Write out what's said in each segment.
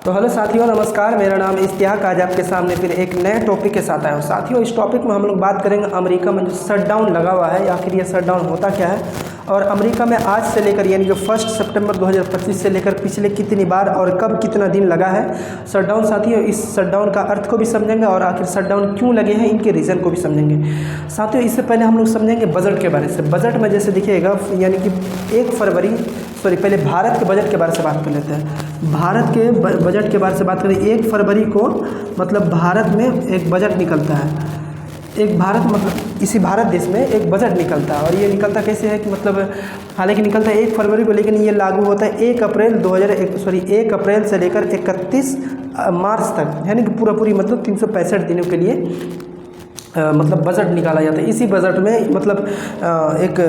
तो हेलो साथियों, नमस्कार। मेरा नाम इश्तियाक। आज आपके सामने फिर एक नए टॉपिक के साथ आया हूँ। साथियों, इस टॉपिक में हम लोग बात करेंगे अमेरिका में जो शटडाउन लगा हुआ है, आखिर ये शटडाउन होता क्या है, और अमेरिका में आज से लेकर यानी जो 1 सितंबर 2025 से लेकर पिछले कितनी बार और कब कितना दिन लगा है शटडाउन। साथियों, इस शटडाउन का अर्थ को भी समझेंगे और आखिर शटडाउन क्यों लगे हैं, इनके रीज़न को भी समझेंगे। साथियों, इससे पहले हम लोग समझेंगे बजट के बारे से। बजट में जैसे दिखिएगा यानी कि 1 फरवरी पहले भारत के बजट के बारे से बात कर लेते हैं। भारत के बजट के बारे से बात करें, 1 फरवरी को मतलब भारत में एक बजट निकलता है। एक भारत मतलब इसी भारत देश में एक बजट निकलता है, और ये निकलता कैसे है कि मतलब हालांकि निकलता है 1 फरवरी को, लेकिन ये लागू होता है 1 अप्रैल से लेकर 31 मार्च तक, यानी कि पूरी मतलब 365 दिनों के लिए मतलब बजट निकाला जाता है। इसी बजट में मतलब एक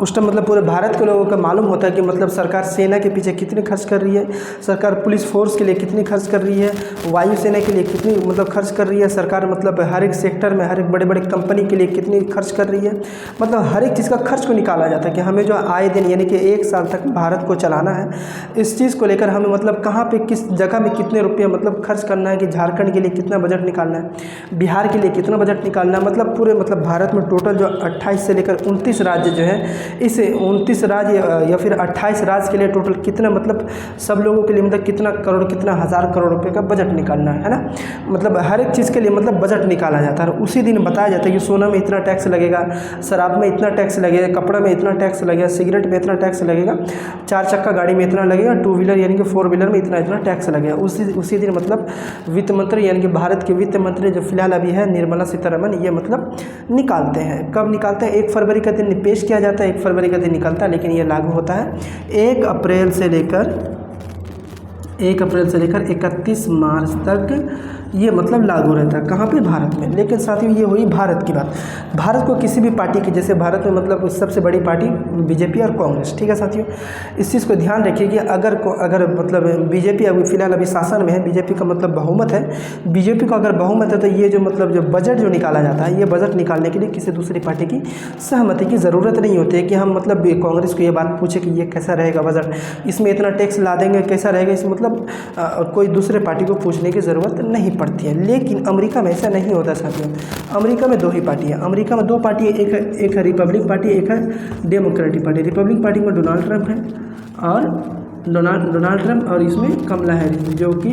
उस टाइम मतलब पूरे भारत के लोगों को मालूम होता है कि मतलब सरकार सेना के पीछे कितनी खर्च कर रही है, सरकार पुलिस फोर्स के लिए कितनी खर्च कर रही है, वायुसेना के लिए कितनी मतलब खर्च कर रही है, सरकार मतलब हर एक सेक्टर में हर एक बड़े बड़े कंपनी के लिए कितनी खर्च कर रही है। मतलब हर एक चीज़ का खर्च को निकाला जाता है कि हमें जो आए दिन यानी कि 1 साल तक भारत को चलाना है, इस चीज़ को लेकर हमें मतलब कहाँ पे किस जगह में कितने रुपये मतलब खर्च करना है, कि झारखंड के लिए कितना बजट निकालना है, बिहार के लिए कितना बजट निकालना है। मतलब पूरे मतलब भारत में टोटल जो 28 से लेकर 29 राज्य जो है, इस 29 राज्य या फिर 28 राज्य के लिए टोटल कितना मतलब सब लोगों के लिए मतलब कितना करोड़ कितना हज़ार करोड़ रुपए का बजट निकालना है ना। मतलब हर एक चीज़ के लिए मतलब बजट निकाला जाता है, और उसी दिन बताया जाता है कि सोना में इतना टैक्स लगेगा, शराब में इतना टैक्स लगेगा, कपड़ा में इतना टैक्स लगेगा, सिगरेट में इतना टैक्स लगेगा, 4 चक्का गाड़ी में इतना लगेगा, 2 व्हीलर यानी कि 4 व्हीलर में इतना टैक्स लगेगा। उसी दिन मतलब वित्त मंत्री यानी कि भारत के वित्त मंत्री जो फिलहाल अभी है निर्मला सीतारमण, ये मतलब निकालते हैं। कब निकालते हैं? 1 फरवरी का दिन पेश किया जाता है, 1 फरवरी का दिन निकलता है, लेकिन ये लागू होता है 1 अप्रैल से लेकर 31 मार्च तक ये मतलब लागू रहता है। कहाँ पे? भारत में। लेकिन साथियों, ये हुई भारत की बात। भारत को किसी भी पार्टी की, जैसे भारत में मतलब सबसे बड़ी पार्टी बीजेपी और कांग्रेस, ठीक है साथियों, इस चीज़ को ध्यान रखिए कि अगर मतलब बीजेपी अभी फिलहाल अभी शासन में है, बीजेपी का मतलब बहुमत है, बीजेपी का अगर बहुमत है तो ये जो मतलब जो बजट जो निकाला जाता है, ये बजट निकालने के लिए किसी दूसरी पार्टी की सहमति की ज़रूरत नहीं होती है कि हम मतलब कांग्रेस को ये बात पूछे कि ये कैसा रहेगा बजट, इसमें इतना टैक्स ला देंगे, कैसा रहेगा, इसमें मतलब कोई दूसरे पार्टी को पूछने की ज़रूरत नहीं पड़ती है। लेकिन अमेरिका में ऐसा नहीं होता साथियों। अमेरिका में 2 ही पार्टी है। अमेरिका में 2 पार्टी है, एक है रिपब्लिक पार्टी, एक है डेमोक्रेटिक पार्टी। रिपब्लिक पार्टी में डोनाल्ड ट्रंप है और डोनाल्ड ट्रंप, और इसमें कमला हैरिस जो कि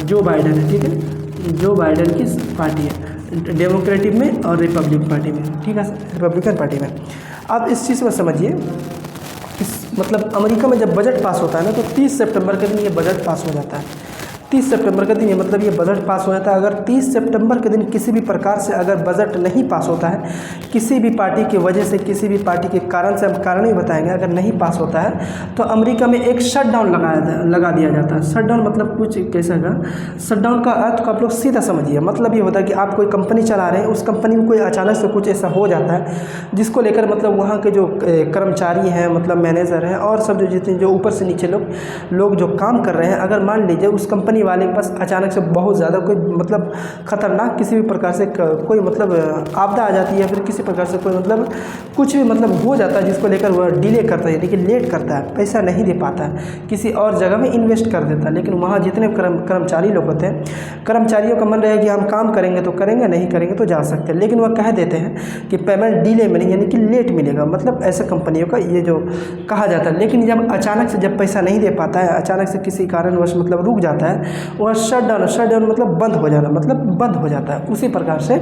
जो बाइडन है, ठीक है, जो बाइडन की पार्टी है डेमोक्रेटिक में और रिपब्लिक पार्टी में, ठीक है, रिपब्लिकन पार्टी में। अब इस चीज़ में समझिए, मतलब अमेरिका में जब बजट पास होता है ना, तो 30 सितंबर के दिन ये बजट पास हो जाता है। 30 सितंबर के दिन ये मतलब ये बजट पास हो जाता है। अगर 30 सितंबर के दिन किसी भी प्रकार से अगर बजट नहीं पास होता है, किसी भी पार्टी की वजह से, किसी भी पार्टी के कारण से, हम कारण ही बताएंगे, अगर नहीं पास होता है तो अमेरिका में एक शटडाउन लगा दिया जाता है। शटडाउन मतलब कुछ कैसा है? शटडाउन का अर्थ को आप लोग सीधा समझिए। मतलब ये होता है कि आप कोई कंपनी चला रहे हैं, उस कंपनी में कोई अचानक से कुछ ऐसा हो जाता है जिसको लेकर मतलब वहाँ के जो कर्मचारी हैं, मतलब मैनेजर हैं और सब जो जितने जो ऊपर से नीचे लोग जो काम कर रहे हैं, अगर मान लीजिए उस कंपनी वाले के पास अचानक से बहुत ज़्यादा कोई मतलब खतरनाक किसी भी प्रकार से कोई मतलब आपदा आ जाती है, या फिर किसी प्रकार से कोई मतलब कुछ भी मतलब हो जाता है जिसको लेकर वह डिले करता है, यानी कि लेट करता है, पैसा नहीं दे पाता है, किसी और जगह में इन्वेस्ट कर देता है। लेकिन वहाँ जितने कर्मचारी लोग होते हैं, कर्मचारियों का मन रहे कि हम काम करेंगे तो करेंगे, नहीं करेंगे तो जा सकते हैं, लेकिन वह कह देते हैं कि पेमेंट डिले में नहीं, यानी कि लेट मिलेगा। मतलब ऐसे कंपनियों का ये जो कहा जाता है। लेकिन जब अचानक से जब पैसा नहीं दे पाता है, अचानक से किसी कारणवश मतलब रुक जाता है, वह शटडाउन मतलब बंद हो जाना, मतलब बंद हो जाता है। उसी प्रकार से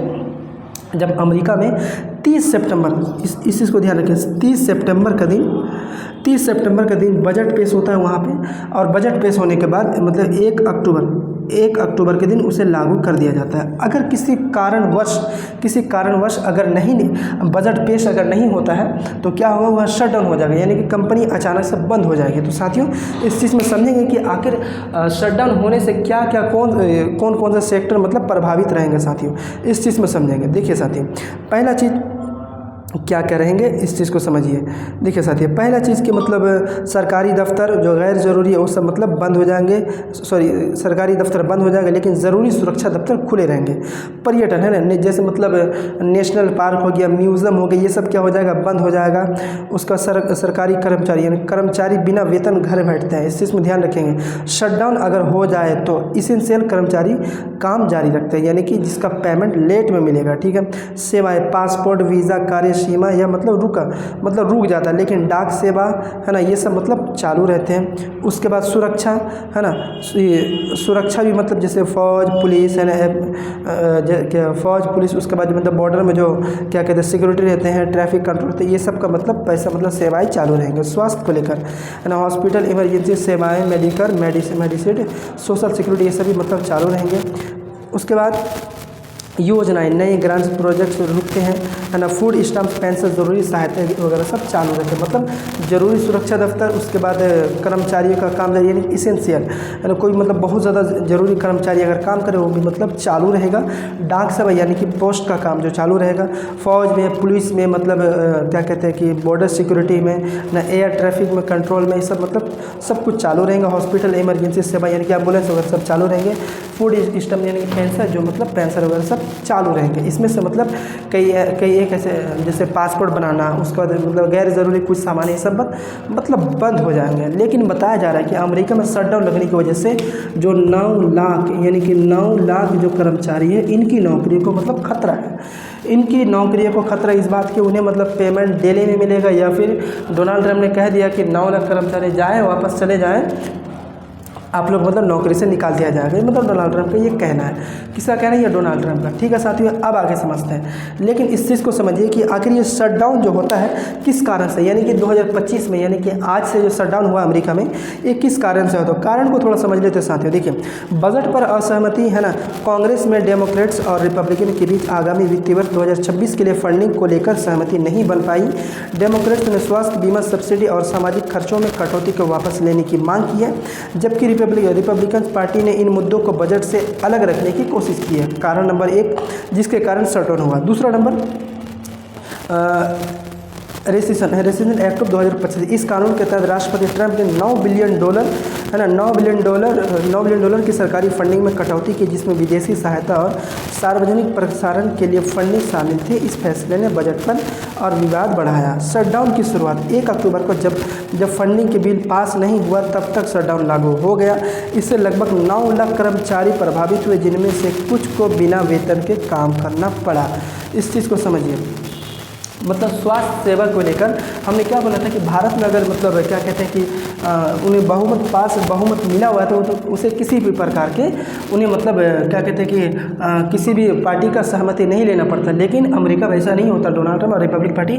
जब अमेरिका में 30 सितंबर, इस चीज़ को ध्यान रखें, 30 सितंबर का दिन बजट पेश होता है वहाँ पे, और बजट पेश होने के बाद मतलब 1 अक्टूबर के दिन उसे लागू कर दिया जाता है। अगर किसी कारणवश अगर बजट पेश अगर नहीं होता है तो क्या होगा? वह शटडाउन हो जाएगा, यानी कि कंपनी अचानक से बंद हो जाएगी। तो साथियों, इस चीज़ में समझेंगे कि आखिर शटडाउन होने से क्या क्या कौन सा सेक्टर मतलब प्रभावित रहेंगे। साथियों, इस चीज़ में समझेंगे। देखिए साथियों, पहला चीज़ क्या क्या रहेंगे इस चीज़ को समझिए। देखिए साथियों, पहला चीज़ कि मतलब सरकारी दफ्तर जो गैर ज़रूरी है वो सब मतलब बंद हो जाएंगे, सरकारी दफ्तर बंद हो जाएंगे, लेकिन ज़रूरी सुरक्षा दफ्तर खुले रहेंगे। पर्यटन है ना, जैसे मतलब नेशनल पार्क हो गया, म्यूज़ियम हो गया, ये सब क्या हो जाएगा, बंद हो जाएगा। उसका सरकारी कर्मचारी यानी कर्मचारी बिना वेतन घर बैठते हैं, इस चीज़ में ध्यान रखेंगे। शटडाउन अगर हो जाए तो इसेंशियल कर्मचारी काम जारी रखते हैं, यानी कि जिसका पेमेंट लेट में मिलेगा, ठीक है। सेवाएं, पासपोर्ट, वीज़ा, कार्य सीमा या मतलब रुक जाता है, लेकिन डाक सेवा है ना, ये सब मतलब चालू रहते हैं। उसके बाद सुरक्षा है ना, सुरक्षा भी मतलब जैसे फ़ौज पुलिस है ना, क्या फ़ौज पुलिस, उसके बाद मतलब बॉर्डर में जो क्या कहते हैं सिक्योरिटी रहते हैं, ट्रैफिक कंट्रोल रहते हैं, ये सब का मतलब पैसा मतलब सेवाएं चालू रहेंगे। स्वास्थ्य को लेकर है ना, हॉस्पिटल, इमरजेंसी सेवाएँ, मेडिसिन, सोशल सिक्योरिटी, ये सभी मतलब चालू रहेंगे। उसके बाद योजनाएं, नए ग्रांट्स प्रोजेक्ट्स रुकते हैं है ना, फूड स्टैम्प, पेंशन, ज़रूरी सहायता वगैरह सब चालू रहते हैं। मतलब ज़रूरी सुरक्षा दफ्तर, उसके बाद कर्मचारियों का काम यानी इसेंशियल है ना, कोई मतलब बहुत ज़्यादा ज़रूरी कर्मचारी अगर काम करे वो भी मतलब चालू रहेगा। डाक सेवा यानी कि पोस्ट का काम जो चालू रहेगा। फौज में, पुलिस में, मतलब क्या कहते हैं कि बॉर्डर सिक्योरिटी में ना, एयर ट्रैफिक में कंट्रोल में, ये सब मतलब सब कुछ चालू रहेगा। हॉस्पिटल, इमरजेंसी सेवा यानी कि एम्बुलेंस वगैरह सब चालू रहेंगे। फूड सिस्टम यानी कि पेंशन, जो मतलब पेंशन वगैरह सब चालू रहेंगे। इसमें से मतलब कई एक ऐसे जैसे पासपोर्ट बनाना, उसके बाद मतलब गैर ज़रूरी कुछ सामान, ये सब मतलब बंद हो जाएंगे। लेकिन बताया जा रहा है कि अमेरिका में शटडाउन लगने की वजह से जो 9 लाख यानी कि 9 लाख जो कर्मचारी है, इनकी नौकरियों को मतलब खतरा है। इनकी नौकरियों को खतरा इस बात की, उन्हें मतलब पेमेंट डेली में मिलेगा, या फिर डोनाल्ड ट्रंप ने कह दिया कि 9 लाख कर्मचारी जाएँ, वापस चले जाएँ, आप लोग मतलब नौकरी से निकाल दिया जाएगा। मतलब डोनाल्ड ट्रंप का ये कहना है। किसका कहना है? ये डोनाल्ड ट्रंप का। ठीक है साथियों, अब आगे समझते हैं। लेकिन इस चीज़ को समझिए कि आखिर ये शटडाउन जो होता है किस कारण से, यानी कि 2025 में, यानी कि आज से जो शटडाउन हुआ अमेरिका में, ये किस कारण से होता है। कारण को थोड़ा समझ लेते हैं साथियों। देखिए, बजट पर असहमति है ना, कांग्रेस में डेमोक्रेट्स और रिपब्लिकन के बीच आगामी वित्तीय वर्ष 2026 के लिए फंडिंग को लेकर सहमति नहीं बन पाई। डेमोक्रेट्स ने स्वास्थ्य बीमा सब्सिडी और सामाजिक खर्चों में कटौती को वापस लेने की मांग की है, जबकि रिपब्लिकन पार्टी ने इन मुद्दों को बजट से अलग रखने की कोशिश की है। कारण नंबर 1 जिसके कारण शटडाउन हुआ। दूसरा नंबर रेसिशन एक्ट ऑफ 2025। इस कानून के तहत राष्ट्रपति ट्रंप ने $9 बिलियन है ना, $9 बिलियन की सरकारी फंडिंग में कटौती की, जिसमें विदेशी सहायता और सार्वजनिक प्रसारण के लिए फंडिंग शामिल थे। इस फैसले ने बजट पर और विवाद बढ़ाया। शटडाउन की शुरुआत 1 अक्टूबर को जब फंडिंग के बिल पास नहीं हुआ, तब तक शटडाउन लागू हो गया। इससे लगभग 9 लाख कर्मचारी प्रभावित हुए, जिनमें से कुछ को बिना वेतन के काम करना पड़ा। इस चीज़ को समझिए। मतलब स्वास्थ्य सेवा को लेकर हमने क्या बोला था कि भारत में अगर मतलब क्या कहते हैं कि उन्हें बहुमत मिला हुआ है तो उसे किसी भी प्रकार के उन्हें मतलब क्या कहते हैं कि किसी भी पार्टी का सहमति नहीं लेना पड़ता। लेकिन अमेरिका में ऐसा नहीं होता। डोनाल्ड ट्रंप और रिपब्लिक पार्टी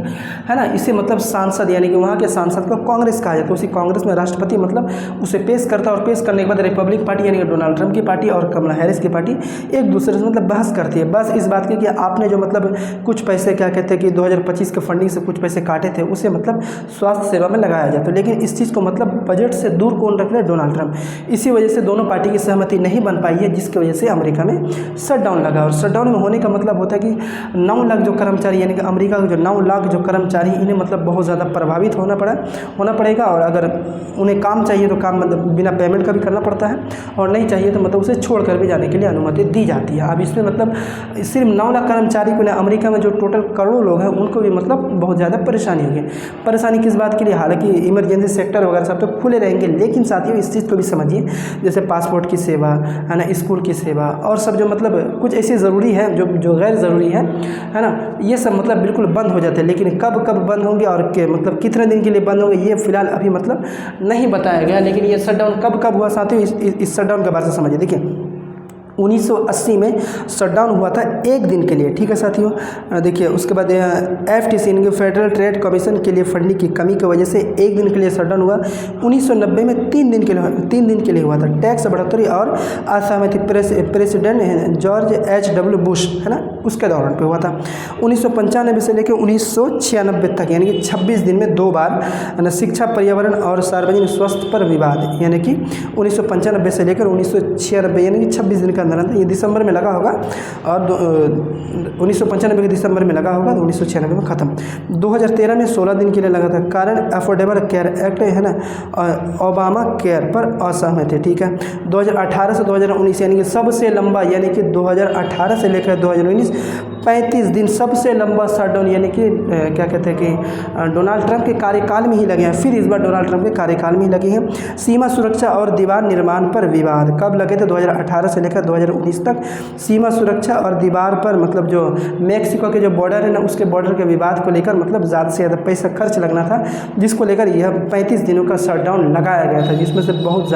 है ना, इसे मतलब सांसद यानी कि वहाँ के सांसद को कांग्रेस कहा जाता है। उसी कांग्रेस में राष्ट्रपति मतलब उसे पेश करता है, और पेश करने के बाद रिपब्लिक पार्टी यानी कि डोनाल्ड ट्रंप की पार्टी और कमला हैरिस की पार्टी एक दूसरे से मतलब बहस करती है। बस इस बात की कि आपने जो मतलब कुछ पैसे क्या कहते हैं कि 2025 के फंडिंग से कुछ पैसे काटे थे, उसे मतलब स्वास्थ्य सेवा में लगाया जाता है। लेकिन इस चीज़ को मतलब बजट से दूर कौन रख रहे हैं? Donald Trump. इसी वजह से दोनों पार्टी की सहमति नहीं बन पाई है, जिसकी वजह से अमेरिका में शटडाउन लगा। और शटडाउन में होने का मतलब होता है कि 9 लाख जो कर्मचारी यानी कि अमेरिका के जो 9 लाख जो कर्मचारी, इन्हें मतलब बहुत ज़्यादा प्रभावित होना पड़ेगा। और अगर उन्हें काम चाहिए तो काम मतलब बिना पेमेंट का भी करना पड़ता है, और नहीं चाहिए तो मतलब उसे छोड़ कर भी जाने के लिए अनुमति दी जाती है। अब इसमें मतलब सिर्फ 9 लाख कर्मचारी को, अमेरिका में जो टोटल करोड़ों लोग हैं उनको भी मतलब बहुत ज़्यादा परेशानी होगी। परेशानी किस बात के लिए? हालांकि इमरजेंसी सेक्टर वगैरह सब तो खुले रहेंगे, लेकिन साथियों इस चीज़ को भी समझिए, जैसे पासपोर्ट की सेवा है ना, स्कूल की सेवा और सब जो मतलब कुछ ऐसी ज़रूरी है जो गैर ज़रूरी है ना, ये सब मतलब बिल्कुल बंद हो जाते हैं। लेकिन कब बंद होंगे और मतलब कितने दिन के लिए बंद होंगे, ये फिलहाल अभी मतलब नहीं बताया गया। लेकिन ये शटडाउन कब हुआ साथियों, इस शटडाउन के बारे में समझिए। देखिए, 1980 में शटडाउन हुआ था 1 दिन के लिए। ठीक है साथियों। देखिए, उसके बाद FTC फेडरल ट्रेड कमीशन के लिए फंडिंग की कमी की वजह से 1 दिन के लिए शटडाउन हुआ। 1990 में 3 दिन के लिए हुआ था। टैक्स बढ़ोतरी और असहमति प्रेसिडेंट जॉर्ज H.W. बुश है ना, उसके दौरान पे हुआ था। 1995 से लेकर 1996 तक यानी कि 26 दिन में 2 बार है ना। शिक्षा, पर्यावरण और सार्वजनिक स्वास्थ्य पर विवाद, यानी कि 1995 से लेकर 1996 यानी कि 26 दिन का अंदर ये दिसंबर में लगा होगा और 1995 के दिसंबर में लगा होगा, 1996 में ख़त्म। 2013 में 16 दिन के लिए लगा था। कारण अफोर्डेबल केयर एक्ट है ना, ओबामा केयर पर असहमत है, ठीक है। 2018 से 2019 यानी कि सबसे लंबा, यानी कि 2018 से लेकर 2019 35 दिन सबसे लंबा शटडाउन, यानी कि क्या कहते हैं कि डोनाल्ड ट्रंप के कार्यकाल में ही लगे हैं। फिर इस बार डोनाल्ड ट्रंप के कार्यकाल में ही लगे हैं। सीमा सुरक्षा और दीवार निर्माण पर विवाद कब लगे थे? 2018 से लेकर 2019 तक सीमा सुरक्षा और दीवार पर, मतलब जो मैक्सिको के जो बॉर्डर है ना, उसके बॉर्डर के विवाद को लेकर मतलब ज़्यादा से ज़्यादा पैसा खर्च लगना था, जिसको लेकर यह 35 दिनों का शटडाउन लगाया गया था, जिसमें से बहुत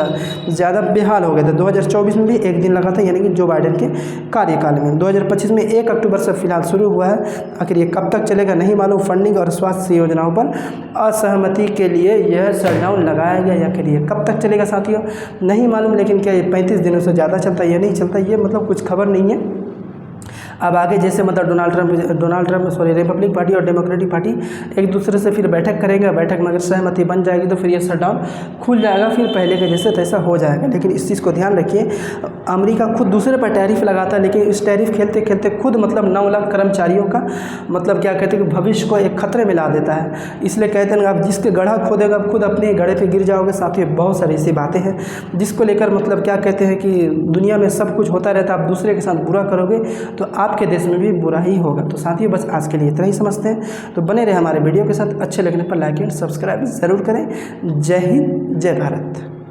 ज़्यादा बेहाल हो गए थे। 2024 में भी एक दिन लगा था, यानी कि जो बाइडेन के कार्यकाल में। 2025 में 1 अक्टूबर से फिलहाल शुरू हुआ है। आखिर ये कब तक चलेगा नहीं मालूम। फंडिंग और स्वास्थ्य योजनाओं पर असहमति के लिए यह शटडाउन लगाया गया, या फिर ये कब तक चलेगा साथियों नहीं मालूम। लेकिन क्या ये 35 दिनों से ज़्यादा चलता है या नहीं चलता, ये मतलब कुछ खबर नहीं है। अब आगे जैसे मतलब डोनाल्ड ट्रंप रिपब्लिक पार्टी और डेमोक्रेटिक पार्टी एक दूसरे से फिर बैठक करेंगे। बैठक में अगर सहमति बन जाएगी तो फिर ये शटडाउन खुल जाएगा, फिर पहले के जैसे तैसा हो जाएगा। लेकिन इस चीज़ को ध्यान रखिए, अमेरिका खुद दूसरे पर टैरिफ लगाता है, लेकिन इस टैरिफ खेलते खेलते खुद मतलब 9 लाख कर्मचारियों का मतलब क्या कहते हैं कि भविष्य को एक खतरे में ला देता है। इसलिए कहते हैं आप जिसके गड्ढा खोदेगा आप खुद अपने गड्ढे पे गिर जाओगे। साथ ही बहुत सारी ऐसी बातें हैं जिसको लेकर मतलब क्या कहते हैं कि दुनिया में सब कुछ होता रहता है, आप दूसरे के साथ बुरा करोगे तो आपके देश में भी बुरा ही होगा। तो साथियों बस आज के लिए इतना ही समझते हैं। तो बने रहे हमारे वीडियो के साथ। अच्छे लगने पर लाइक एंड सब्सक्राइब ज़रूर करें। जय हिंद, जय भारत।